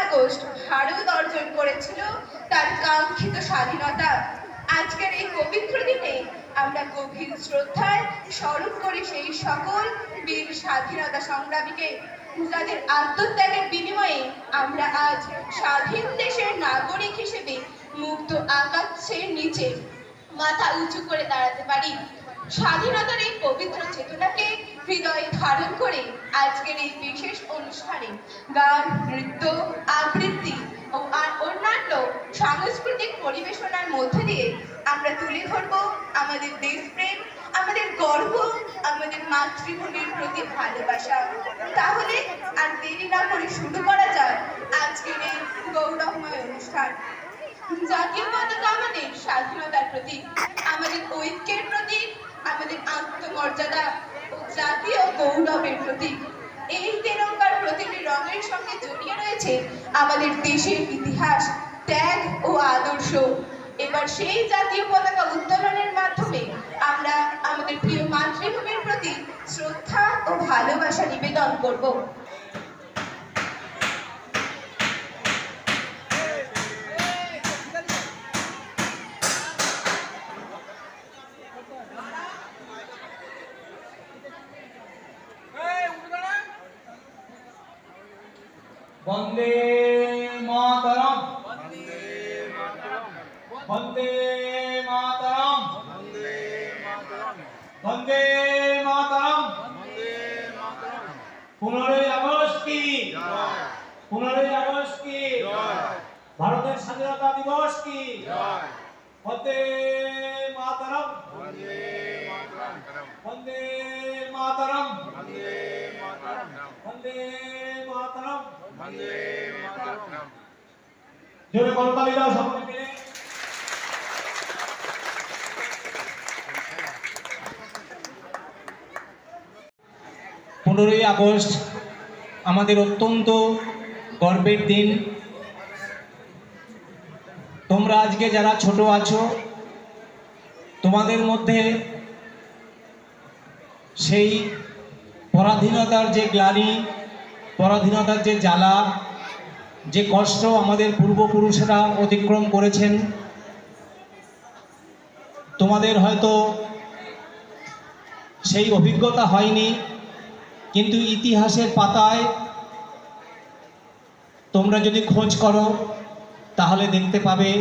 August Bharat অর্জন করেছিল তার কাঙ্ক্ষিত স্বাধীনতা। আজকের এই পবিত্র দিনে আমরা গভীর শ্রদ্ধায় স্মরণ করি সেই সকল বীর স্বাধীনতা সংগ্রামীকে, যাদের আত্মত্যাগের বিনিময়ে আমরা আজ স্বাধীন দেশের নাগরিক হিসেবে মুক্ত আকাশের নিচে মাথা উঁচু করে দাঁড়াতে পারি। স্বাধীনতার এই পবিত্র চেতনাকে হৃদয়ে ধারণ করে আজকের এই বিশেষ অনুষ্ঠানে গান, নৃত্য, আবৃত্তি ও অন্যান্য সাংস্কৃতিক পরিবেশনার মধ্যে দিয়ে আমরা তুলে ধরব আমাদের দেশপ্রেম, আমাদের গর্ব, আমাদের মাতৃভূমির প্রতি ভালোবাসা। তাহলে আর দেরি না করে শুরু করা যাক আজকের এই গৌরবময় অনুষ্ঠান। জাতীয় পতাকা আমাদের স্বাধীনতার প্রতীক, আমাদের ঐক্যের প্রতীক, আমাদের আত্মমর্যাদা ও জাতীয় গৌরবের প্রতীক। এই তেরঙ্গার প্রতিটি রঙের সঙ্গে জড়িয়ে রয়েছে আমাদের দেশের ইতিহাস, ত্যাগ ও আদর্শ। এবার সেই জাতীয় পতাকা উত্তোলনের মাধ্যমে আমরা আমাদের প্রিয় মাতৃভূমির প্রতি শ্রদ্ধা ও ভালোবাসা নিবেদন করব। বন্দে মাতরম, বন্দে মাতরম, বন্দে মাতরম। 15ই আগস্ট কি, 15ই আগস্ট কি, ভারতের স্বাধীনতা দিবস কি, বন্দে মাতরম, বন্দে মাতরম, বন্দে মাতরম। জোরে করতালি দাও সবাই মিলে। 15ই আগস্ট আমাদের অত্যন্ত গর্বের দিন। তোমরা আজকে যারা ছোট আছো, তোমাদের মধ্যে সেই পরাধীনতার যে গ্লানি, পরাধীনতার যে জ্বালা, যে কষ্ট আমাদের পূর্বপুরুষেরা অতিক্রম করেছেন, তোমাদের হয়তো সেই অভিজ্ঞতা হয়নি, কিন্তু ইতিহাসের পাতায় তোমরা যদি খোঁজ করো তাহলে দেখতে পাবে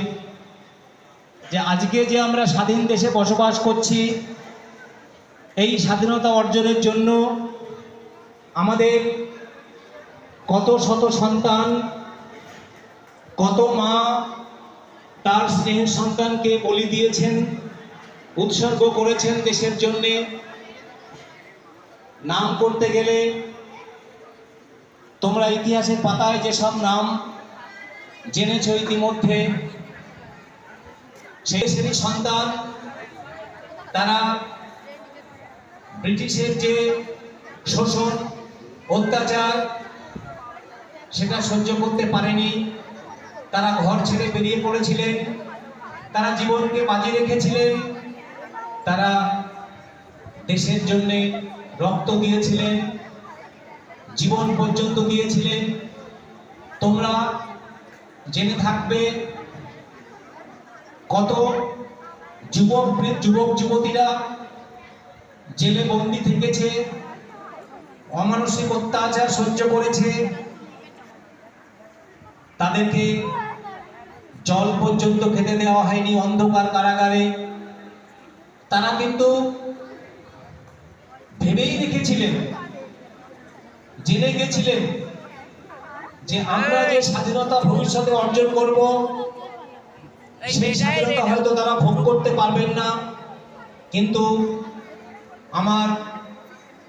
যে আজকে যে আমরা স্বাধীন দেশে বসবাস করছি, এই স্বাধীনতা অর্জনের জন্য আমাদের কত শত সন্তান, কত মা তার স্নেহের সন্তানকে বলি দিয়েছেন, উৎসর্গ করেছেন দেশের জন্যে। নাম করতে গেলে তোমরা ইতিহাসের পাতায় যেসব নাম জেনেছো ইতিমধ্যে, সেই সন্তান তারা ব্রিটিশের যে শোষণ, অত্যাচার, সেটা সহ্য করতে পারেনি। তারা ঘর ছেড়ে বেরিয়ে পড়েছিলেন, তারা জীবনকে বাজি রেখেছিলেন, তারা দেশের জন্য রক্ত দিয়েছিলেন, জীবন পর্যন্ত দিয়েছিলেন। তোমরা জেনে থাকবে কত যুবক যুবতীরা জেলে বন্দি থেকেছে, অমানসিক অত্যাচার সহ্য করেছে, তাদেরকে জল পর্যন্ত খেতে দেওয়া হয়নি অন্ধকার কারাগারে। তারা কিন্তু ভেবেই রেখেছিলেন, জেনে গেছিলেন যে আমরা যে স্বাধীনতা ভবিষ্যতে অর্জন করব, সেই স্বাধীনতা হয়তো তারা ভোগ করতে পারবেন না। কিন্তু আমার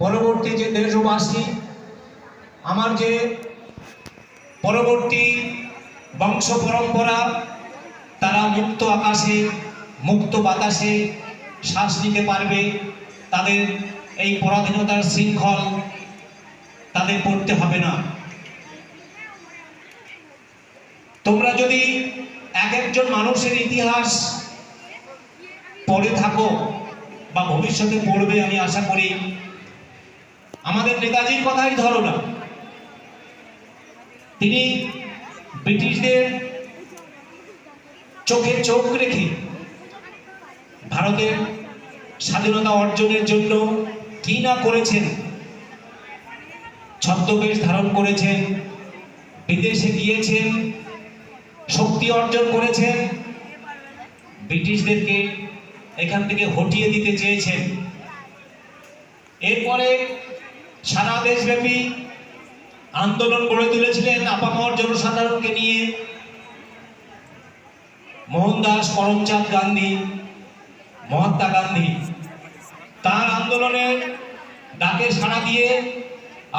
পরবর্তী যে দেশবাসী, আমার যে পরবর্তী বংশ পরম্পরা, তারা মুক্ত আকাশে, মুক্ত বাতাসে শ্বাস নিতে পারবে। তাদের এই পরাধীনতার শৃঙ্খল তাদের পড়তে হবে না। তোমরা যদি এক একজন মানুষের ইতিহাস পড়ে থাকো বা ভবিষ্যতে পড়বে, আমি আশা করি, আমাদের নেতাজির কথাই ধরো না। তিনি ব্রিটিশদের চোখে চোখ রেখে ভারতের স্বাধীনতা অর্জনের জন্য কি না করেছেন, ছদ্মবেশ ধারণ করেছেন, বিদেশে গিয়েছেন, শক্তি অর্জন করেছেন, ব্রিটিশদেরকে এখান থেকে হটিয়ে দিতে চেয়েছেন। এরপরে সারা দেশব্যাপী আন্দোলন গড়ে তুলেছিলেন আপামর জনসাধারণকে নিয়ে। মোহনদাস করমচাঁদ গান্ধী, মহাত্মা গান্ধী তার আন্দোলনের ডাকে সাড়া দিয়ে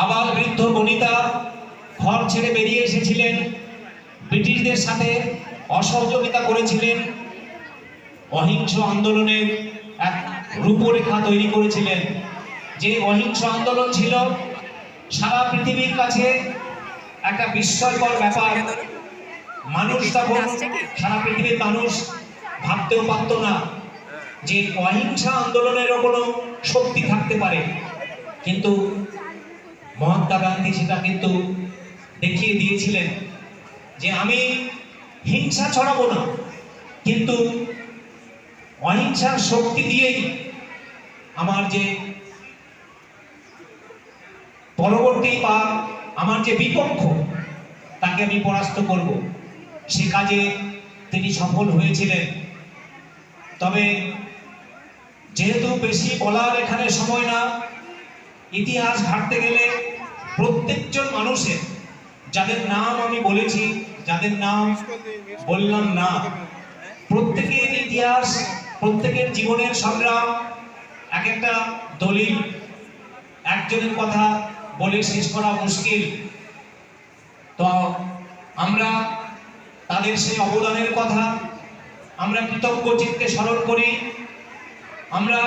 আবার বৃদ্ধ বনিতা ঘর ছেড়ে বেরিয়ে এসেছিলেন, ব্রিটিশদের সাথে অসহযোগিতা করেছিলেন, অহিংস আন্দোলনের এক রূপরেখা তৈরি করেছিলেন। যে অহিংস আন্দোলন ছিল সারা পৃথিবীর কাছে একটা বিস্ময়কর ব্যাপার। মানুষ তখন, সারা পৃথিবীর মানুষ ভাবতেও পারত না যে অহিংসা আন্দোলনেরও কোনো শক্তি থাকতে পারে, কিন্তু মহাত্মা গান্ধী সেটা কিন্তু দেখিয়ে দিয়েছিলেন যে আমি হিংসা ছড়াবো না, কিন্তু অহিংসার শক্তি দিয়েই আমার যে পরবর্তী বা আমার যে বিপক্ষ তাকে আমি পরাস্ত করব। সে কাজে তিনি সফল হয়েছিলেন। তবে যেহেতু বেশি বলার এখানে সময় না, ইতিহাস ঘাঁটতে গেলে প্রত্যেকজন মানুষের, যাদের নাম আমি বলেছি, যাদের নাম বললাম না, প্রত্যেকের ইতিহাস, প্রত্যেকের জীবনের সংগ্রাম এক একটা দলিল। একজনের কথা বলে শেষ করা মুশকিল। তো আমরা তাদের সেই অবদানের কথা আমরা কৃতজ্ঞ চিত্তে স্মরণ করি। আমরা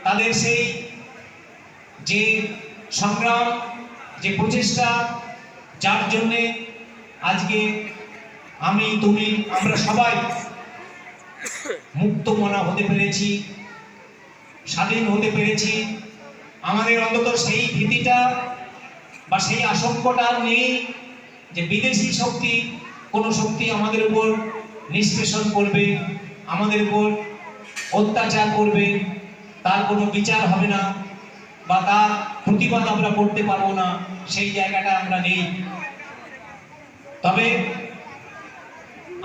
তাদের সেই যে সংগ্রাম, যে প্রচেষ্টা, যার জন্যে আজকে আমি, তুমি, আমরা সবাই মুক্ত মনা হতে পেরেছি, স্বাধীন হতে পেরেছি। আমাদের অন্তত সেই ভীতিটা বা সেই আশঙ্কাটা নেই যে বিদেশি শক্তি, কোনো শক্তি আমাদের উপর নিষ্পেষণ করবে, আমাদের উপর অত্যাচার করবে, তার কোনো বিচার হবে না বা তার প্রতিবাদ আমরা করতে পারবো না, সেই জায়গাটা আমরা নেই। তবে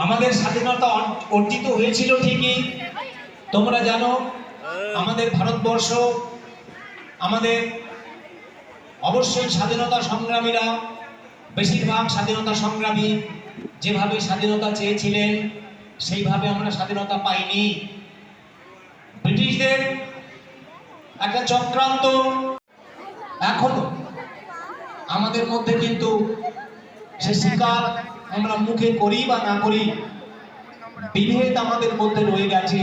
আমাদের স্বাধীনতা অর্জিত হয়েছিল ঠিকই। তোমরা জানো আমাদের ভারতবর্ষ, আমাদের অবশ্যই স্বাধীনতা সংগ্রামীরা, বেশিরভাগ স্বাধীনতা সংগ্রামী যেভাবে স্বাধীনতা চেয়েছিলেন সেইভাবে আমরা স্বাধীনতা পাইনি। ব্রিটিশদের একটা চক্রান্ত এখনো আমাদের মধ্যে, কিন্তু সে স্বীকার আমরা মুখে করি বা না করি, বিভেদ আমাদের মধ্যে রয়ে গেছে,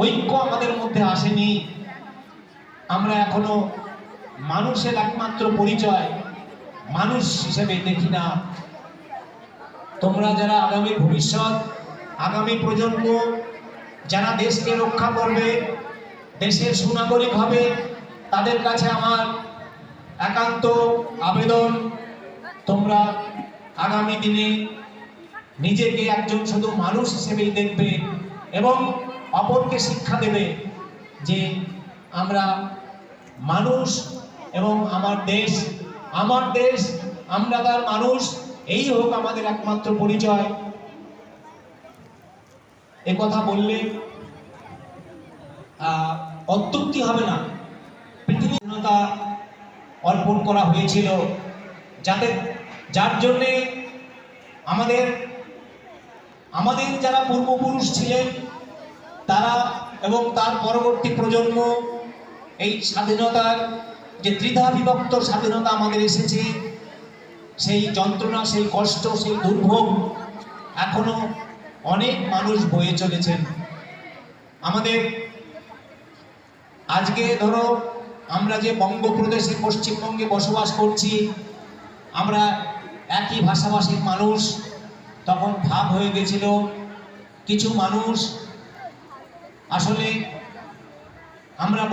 ঐক্য আমাদের মধ্যে আসেনি। আমরা এখনো মানুষের একমাত্র পরিচয় মানুষ হিসেবে দেখি না। তোমরা যারা আগামী ভবিষ্যৎ, আগামী প্রজন্ম, যারা দেশকে রক্ষা করবে, দেশের সুনাগরিক হবে, তাদের কাছে আমার একান্ত আবেদন, তোমরা আগামী দিনে নিজেকে একজন শুধু মানুষ হিসেবেই দেখবে এবং অপরকে শিক্ষা দেবে যে আমরা মানুষ এবং আমার দেশ, আমরা তার মানুষ, এই হোক আমাদের একমাত্র পরিচয়। এ কথা বললে অত্যুক্তি হবে না। পৃথিবীর স্বাধীনতা অর্পণ করা হয়েছিল, যার জন্যে আমাদের যারা পূর্বপুরুষ ছিলেন তারা এবং তার পরবর্তী প্রজন্ম এই স্বাধীনতার যে ত্রিধা বিভক্ত স্বাধীনতা আমাদের এসেছে, সেই যন্ত্রণা, সেই কষ্ট, সেই দুর্ভোগ এখনো অনেক মানুষ বয়ে চলেছেন। আমাদের আজকে ধরো আমরা যে বঙ্গপ্রদেশে, পশ্চিমবঙ্গে বসবাস করছি, আমরা একই ভাষাভাষীর মানুষ, তখন ভাব হয়ে গেছিল কিছু মানুষ আসলে আমরা